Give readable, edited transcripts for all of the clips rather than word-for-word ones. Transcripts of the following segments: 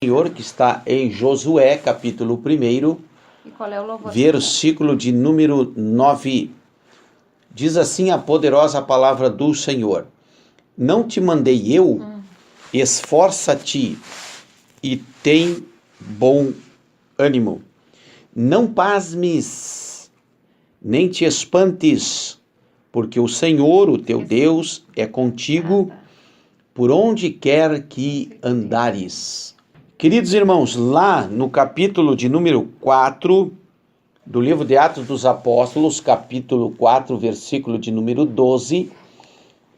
Senhor, que está em Josué, capítulo 1, E qual é o louvor? versículo de número 9. Diz assim a poderosa palavra do Senhor: Não te mandei eu? Esforça-te e tem bom ânimo. Não pasmes, nem te espantes, porque o Senhor, o teu Deus, é contigo por onde quer que andares. Queridos irmãos, lá no capítulo de número 4 do livro de Atos dos Apóstolos, capítulo 4, versículo de número 12,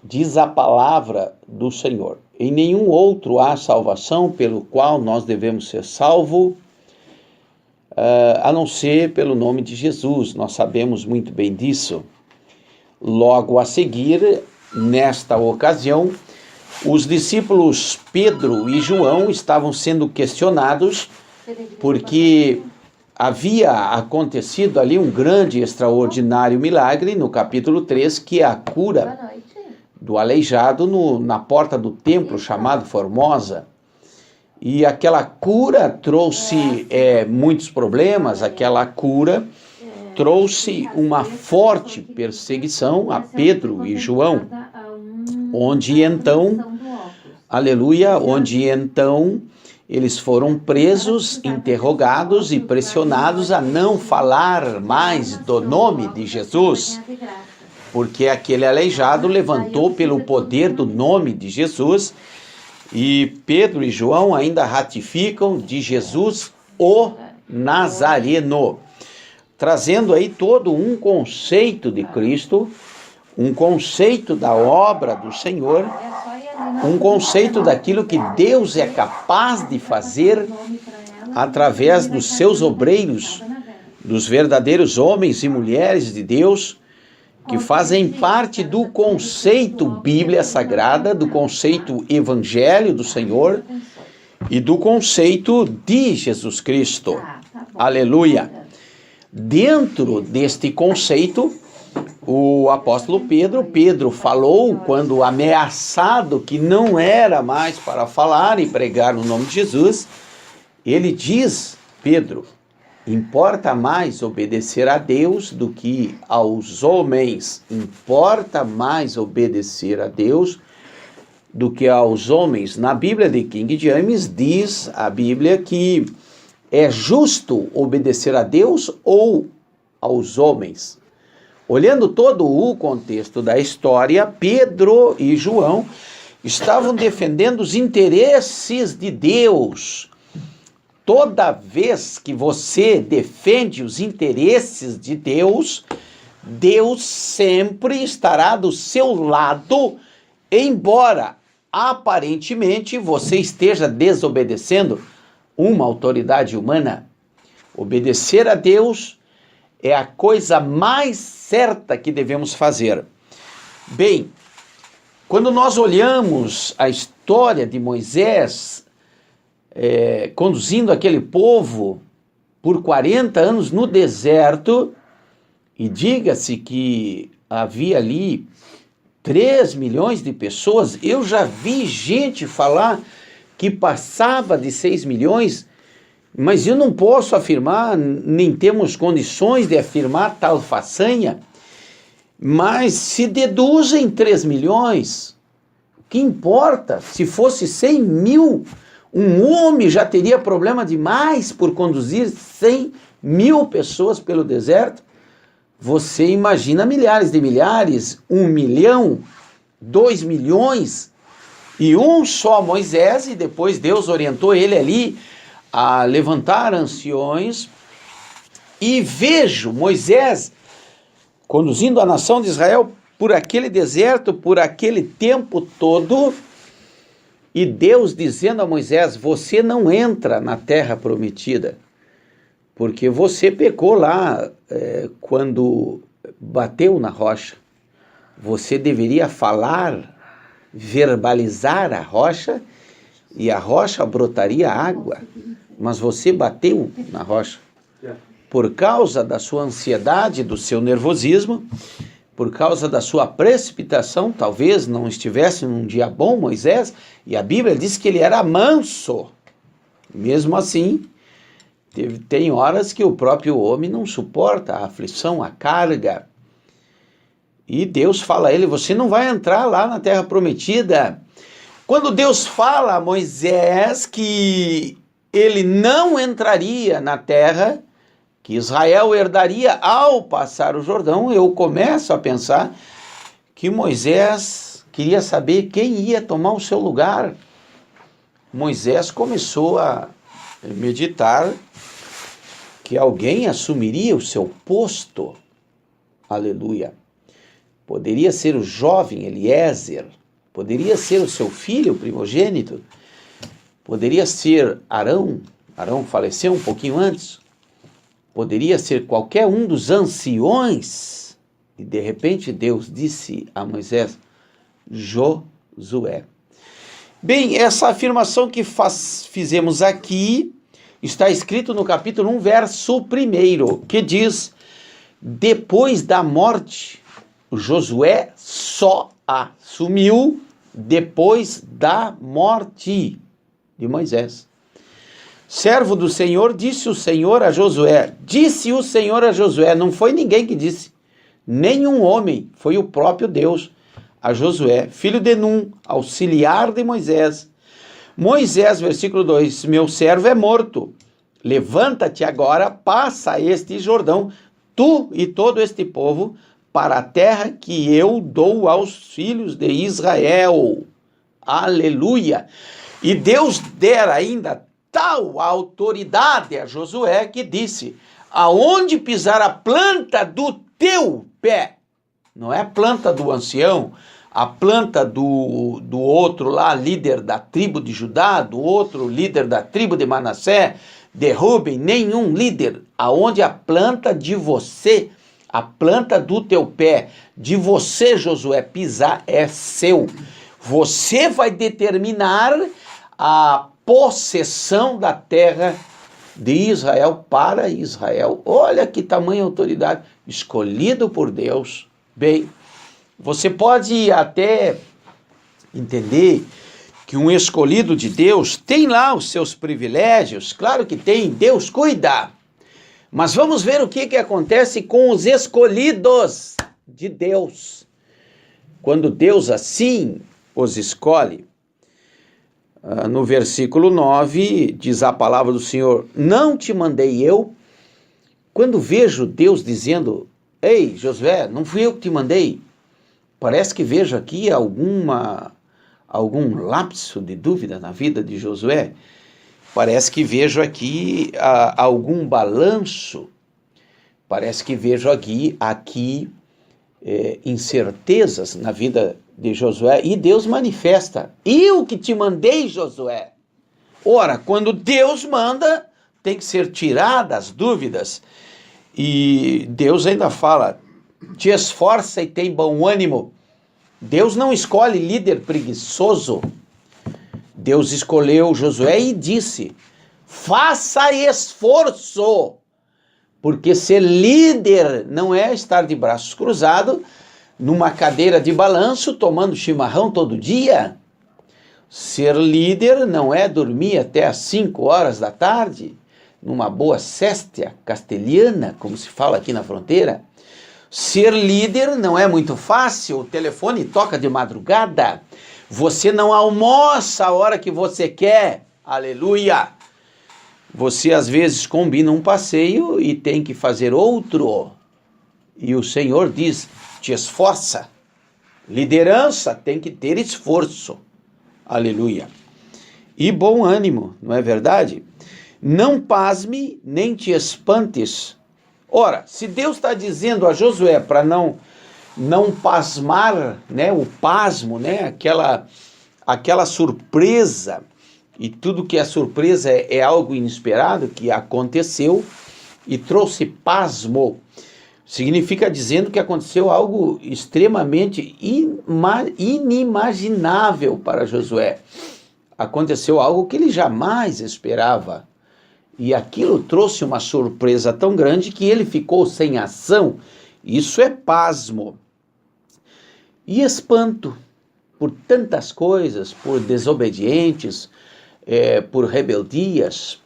diz a palavra do Senhor: Em nenhum outro há salvação pelo qual nós devemos ser salvos, a não ser pelo nome de Jesus. Nós sabemos muito bem disso. Logo a seguir, nesta ocasião, os discípulos Pedro e João estavam sendo questionados porque havia acontecido ali um grande e extraordinário milagre no capítulo 3, que é a cura do aleijado na porta do templo chamado Formosa. E aquela cura trouxe muitos problemas, aquela cura trouxe uma forte perseguição a Pedro e João, onde então eles foram presos, interrogados e pressionados a não falar mais do nome de Jesus, porque aquele aleijado levantou pelo poder do nome de Jesus, e Pedro e João ainda ratificam de Jesus o Nazareno, trazendo aí todo um conceito de Cristo, um conceito da obra do Senhor, um conceito daquilo que Deus é capaz de fazer através dos seus obreiros, dos verdadeiros homens e mulheres de Deus, que fazem parte do conceito Bíblia Sagrada, do conceito Evangelho do Senhor e do conceito de Jesus Cristo. Aleluia! Dentro deste conceito, o apóstolo Pedro falou, quando ameaçado que não era mais para falar e pregar no nome de Jesus, ele diz: Pedro, importa mais obedecer a Deus do que aos homens. Importa mais obedecer a Deus do que aos homens. Na Bíblia de King James diz a Bíblia que é justo obedecer a Deus ou aos homens. Olhando todo o contexto da história, Pedro e João estavam defendendo os interesses de Deus. Toda vez que você defende os interesses de Deus, Deus sempre estará do seu lado, embora aparentemente você esteja desobedecendo uma autoridade humana. Obedecer a Deus é a coisa mais certa que devemos fazer. Bem, quando nós olhamos a história de Moisés conduzindo aquele povo por 40 anos no deserto, e diga-se que havia ali 3 milhões de pessoas, eu já vi gente falar que passava de 6 milhões, mas eu não posso afirmar, nem temos condições de afirmar tal façanha, mas se deduzem 3 milhões, o que importa? Se fosse 100 mil, um homem já teria problema demais por conduzir 100 mil pessoas pelo deserto. Você imagina milhares de milhares, 1 milhão, 2 milhões, e um só Moisés, e depois Deus orientou ele ali a levantar anciões, e vejo Moisés conduzindo a nação de Israel por aquele deserto, por aquele tempo todo, e Deus dizendo a Moisés: você não entra na terra prometida, porque você pecou lá quando bateu na rocha. Você deveria falar, verbalizar a rocha, e a rocha brotaria água, mas você bateu na rocha. Por causa da sua ansiedade, do seu nervosismo, por causa da sua precipitação, talvez não estivesse num dia bom Moisés, e a Bíblia diz que ele era manso. Mesmo assim, tem horas que o próprio homem não suporta a aflição, a carga. E Deus fala a ele, você não vai entrar lá na terra prometida. Quando Deus fala a Moisés que ele não entraria na terra, que Israel herdaria ao passar o Jordão, eu começo a pensar que Moisés queria saber quem ia tomar o seu lugar. Moisés começou a meditar que alguém assumiria o seu posto. Aleluia. Poderia ser o jovem Eliezer, poderia ser o seu filho primogênito, poderia ser Arão. Arão faleceu um pouquinho antes. Poderia ser qualquer um dos anciões. E de repente Deus disse a Moisés, Josué. Bem, essa afirmação que fizemos aqui está escrito no capítulo 1, verso 1, que diz, depois da morte, Josué só assumiu depois da morte de Moisés. Servo do Senhor, disse o Senhor a Josué, não foi ninguém que disse, nenhum homem, foi o próprio Deus, a Josué, filho de Num, auxiliar de Moisés. Moisés, versículo 2, meu servo é morto, levanta-te agora, passa este Jordão, tu e todo este povo, para a terra que eu dou aos filhos de Israel. Aleluia! E Deus dera ainda tal autoridade a Josué que disse, aonde pisar a planta do teu pé, não é a planta do ancião, a planta do outro lá, líder da tribo de Judá, do outro líder da tribo de Manassés, de Rúben, nenhum líder, aonde a planta de você, a planta do teu pé, de você, Josué, pisar é seu. Você vai determinar a possessão da terra de Israel para Israel. Olha que tamanha autoridade, escolhido por Deus. Bem, você pode até entender que um escolhido de Deus tem lá os seus privilégios, claro que tem, Deus cuida. Mas vamos ver o que acontece com os escolhidos de Deus. Quando Deus assim os escolhe. No versículo 9, diz a palavra do Senhor, não te mandei eu? Quando vejo Deus dizendo, ei, Josué, não fui eu que te mandei? Parece que vejo aqui algum lapso de dúvida na vida de Josué. Parece que vejo aqui algum balanço. Parece que vejo aqui incertezas na vida de Josué, e Deus manifesta, eu que te mandei, Josué. Ora, quando Deus manda, tem que ser tiradas as dúvidas, e Deus ainda fala, te esforça e tem bom ânimo. Deus não escolhe líder preguiçoso. Deus escolheu Josué e disse, faça esforço, porque ser líder não é estar de braços cruzados, numa cadeira de balanço, tomando chimarrão todo dia. Ser líder não é dormir até às 5 horas da tarde, numa boa séstia castelhana, como se fala aqui na fronteira. Ser líder não é muito fácil, o telefone toca de madrugada, você não almoça a hora que você quer, aleluia. Você às vezes combina um passeio e tem que fazer outro, e o Senhor diz, te esforça. Liderança tem que ter esforço. Aleluia. E bom ânimo, não é verdade? Não pasme, nem te espantes. Ora, se Deus está dizendo a Josué para não pasmar, né, o pasmo, né, aquela surpresa, e tudo que é surpresa é algo inesperado que aconteceu e trouxe pasmo. Significa dizendo que aconteceu algo extremamente inimaginável para Josué. Aconteceu algo que ele jamais esperava. E aquilo trouxe uma surpresa tão grande que ele ficou sem ação. Isso é pasmo. E espanto por tantas coisas, por desobedientes, por rebeldias,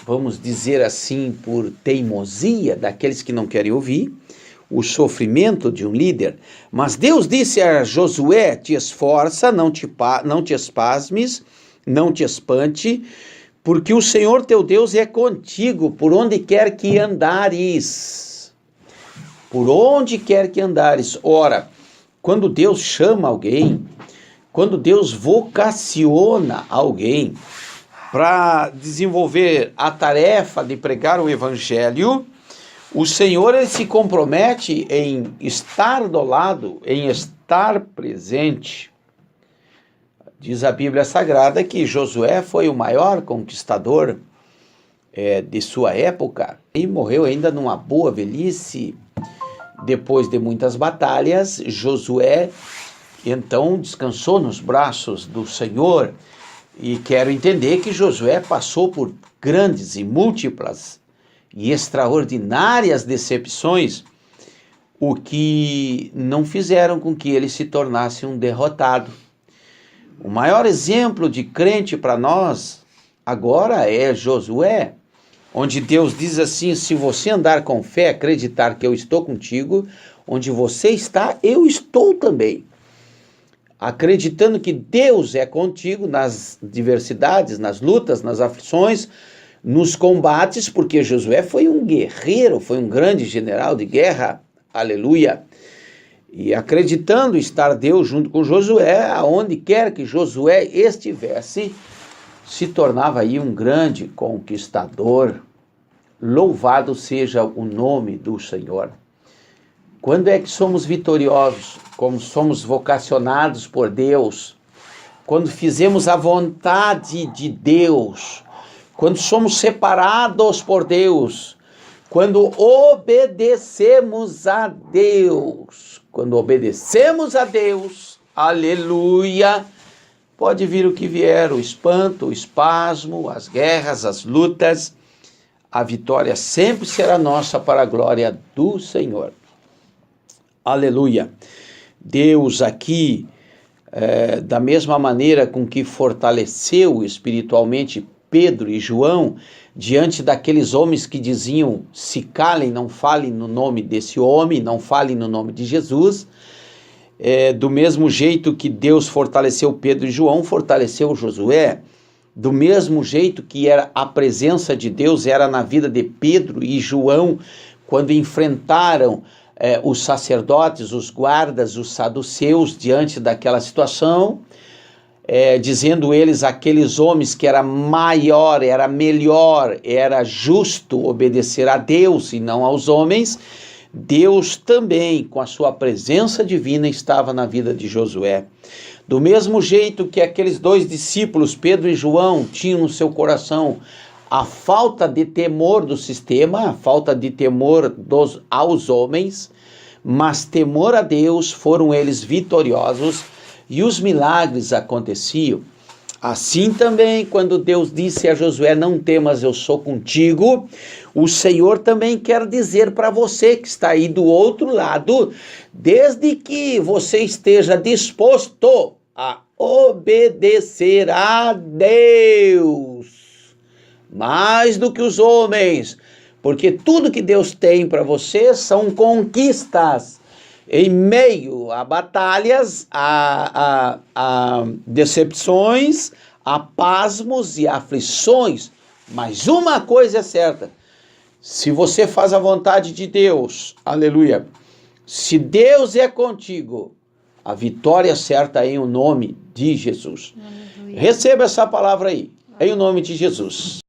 vamos dizer assim, por teimosia daqueles que não querem ouvir, o sofrimento de um líder. Mas Deus disse a Josué: te esforça, não te espasmes, não te espante, porque o Senhor teu Deus é contigo por onde quer que andares. Por onde quer que andares. Ora, quando Deus chama alguém, quando Deus vocaciona alguém para desenvolver a tarefa de pregar o Evangelho, o Senhor ele se compromete em estar do lado, em estar presente. Diz a Bíblia Sagrada que Josué foi o maior conquistador de sua época e morreu ainda numa boa velhice. Depois de muitas batalhas, Josué então descansou nos braços do Senhor. E quero entender que Josué passou por grandes e múltiplas e extraordinárias decepções, o que não fizeram com que ele se tornasse um derrotado. O maior exemplo de crente para nós agora é Josué, onde Deus diz assim: se você andar com fé, acreditar que eu estou contigo, onde você está, eu estou também. Acreditando que Deus é contigo nas diversidades, nas lutas, nas aflições, nos combates, porque Josué foi um guerreiro, foi um grande general de guerra, aleluia. E acreditando estar Deus junto com Josué, aonde quer que Josué estivesse, se tornava aí um grande conquistador. Louvado seja o nome do Senhor. Quando é que somos vitoriosos? Como somos vocacionados por Deus, quando fizemos a vontade de Deus, quando somos separados por Deus, quando obedecemos a Deus. Quando obedecemos a Deus, aleluia, pode vir o que vier, o espanto, o espasmo, as guerras, as lutas, a vitória sempre será nossa para a glória do Senhor. Aleluia. Deus aqui, da mesma maneira com que fortaleceu espiritualmente Pedro e João, diante daqueles homens que diziam: se calem, não falem no nome desse homem, não falem no nome de Jesus, do mesmo jeito que Deus fortaleceu Pedro e João, fortaleceu Josué, do mesmo jeito que era a presença de Deus era na vida de Pedro e João, quando enfrentaram os sacerdotes, os guardas, os saduceus diante daquela situação, dizendo eles, aqueles homens, que era maior, era melhor, era justo obedecer a Deus e não aos homens. Deus também, com a sua presença divina, estava na vida de Josué. Do mesmo jeito que aqueles dois discípulos, Pedro e João, tinham no seu coração a falta de temor do sistema, a falta de temor aos homens, mas temor a Deus, foram eles vitoriosos e os milagres aconteciam. Assim também, quando Deus disse a Josué: não temas, eu sou contigo, o Senhor também quer dizer para você que está aí do outro lado, desde que você esteja disposto a obedecer a Deus, mais do que os homens, porque tudo que Deus tem para você são conquistas, em meio a batalhas, a decepções, a pasmos e aflições. Mas uma coisa é certa: se você faz a vontade de Deus, aleluia, se Deus é contigo, a vitória é certa em o nome de Jesus. Aleluia. Receba essa palavra aí, em o nome de Jesus.